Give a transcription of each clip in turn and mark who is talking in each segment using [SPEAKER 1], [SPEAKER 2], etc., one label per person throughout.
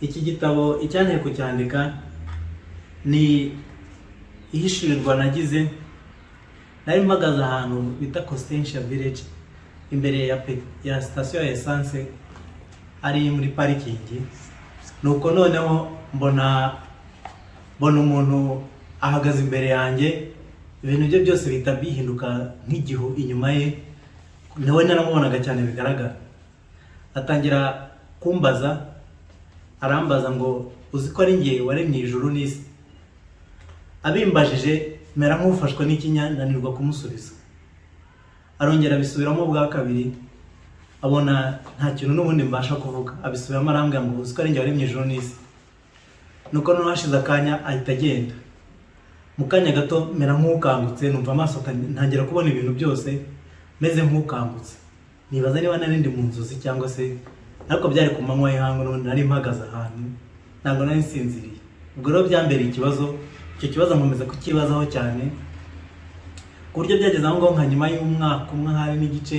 [SPEAKER 1] Iki gitabo icyanteye kucyandika ni ihishirirwa nagize. Nari mpagaze ahantu bita Constantia Village imbere ya station ya essence ari muri parikingi. Nuko noneho mbona umuntu ahagaze imbere yanjye, ibintu bye byose bita bihinduka nk'igihu inyuma ye. Nawe naramubonaga cyane bigaragara. Atangira kumbaza, arambaza ngo uzi ko ari ngiye waremye ijuru n'isi. Abimbajije mera nk'ufashwe n'ikinya nanirwa kumusubiza. Arongera bisubiramo bwa kabiri, abona nta kintu n'ubundi mbasha kuvuga. Abisubiramo arambwira ngo uzi ko ari ngiye waremye ijuru n'isi. Nuko no hashize akanya ahita agenda. Mu kanya gato mera nk'ukangutse, numva amaso ntangira kubona ibintu byose meze nk'ukangutse. Nibaza niba nari ndi mu nzozi cyangwa se, ariko byari ku manywa y'ihangu n'ubundi nari mpagaze ahantu, ntabwo nari nsinziriye. Ubwo rero byambereye ikibazo, icyo kibazo nkomeza kukibazaho cyane, ku buryo byageze aho ngaho nka nyuma y'umwaka umwe hari n'igice,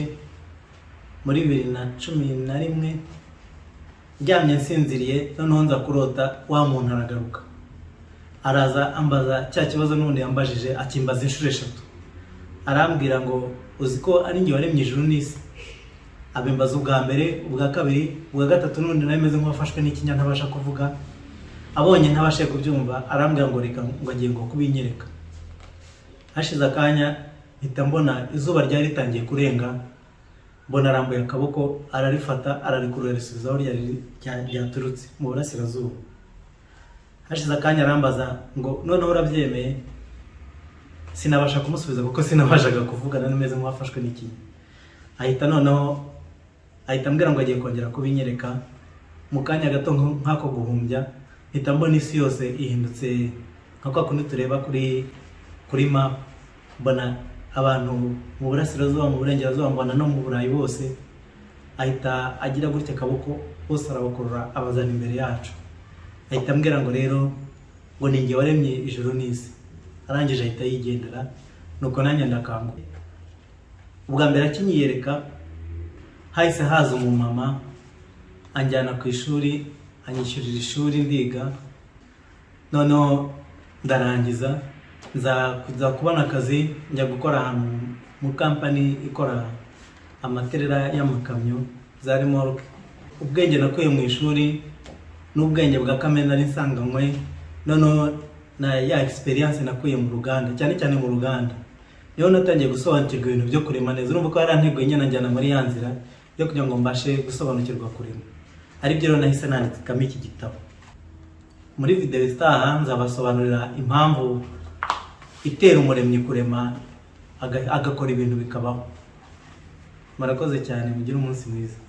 [SPEAKER 1] muri 2011 ryamye nsinziriye, noneho nza kurota wa muntu aragaruka. Araza ambaza cya kibazo n'ubundi yambajije, akimbaza inshuro 3. Arambwira ngo uzi ko ari ngiye waremye ijuru n'isi. Abimbaza ubwa mbere, ubwa kabiri, ubwa gatatu n'ubundi nari meze nk'uwafashwe n'ikinya ntabasha kuvuga. Abonye ntabashe kubyumva, arambwira ngo reka ngo agiye ngo kubinyereka. Hashize akanya mpita mbona izuba ryari ritangiye kurenga, mbona arambuye akaboko ararifata ararikurura risubizaho ryaturutse mu burasirazuba. Hashize akanya arambaza ngo noneho urabyemeye. Sinabasha kumusubiza kuko sinabashaga kuvuga, nari meze nk'uwafashwe n'ikinya. Ahita ambwira ngo agiye kongera kubinyereka. Mu kanya gato nk'ako guhumbya mpita mbona isi yose ihindutse nka kwa kundi tureba kuri map. Mbona abantu mu burasirazuba, mu burengerazuba, mbona no mu Burayi bose. Ahita agira gutya akaboko, bose arabakurura abazana imbere yacu. Ahita ambwira ngo rero ngo ni ngiye waremye ijuru n'isi. Arangije ahita yigendera, nuko nanjye ndakanguka. Ubwa mbere akinyiyereka hahise haza umumama anjyana ku ishuri, anyishyurira ishuri ndiga. Noneho ndarangiza, nza kubona akazi, njya gukora ahantu mu company ikora amaterera y'amakamyo za remorque. Ubwenge nakuye mu ishuri n'ubwenge bwa kamena nari nsanganywe, noneho na ya experience nakuye mu ruganda, cyane cyane mu ruganda, niho natangiye gusobanukirwa ibintu byo kurema neza. Urumva ko yaranteguye nyine anjyana muri ya nzira yo kugira ngo mbashe gusobanukirwa kurema. Ari byo rero nahise nandikamo iki gitabo. Muri video itaha nzabasobanurira impamvu itera umuremyi kurema agakora ibintu bikabaho. Murakoze cyane, mugire umunsi mwiza.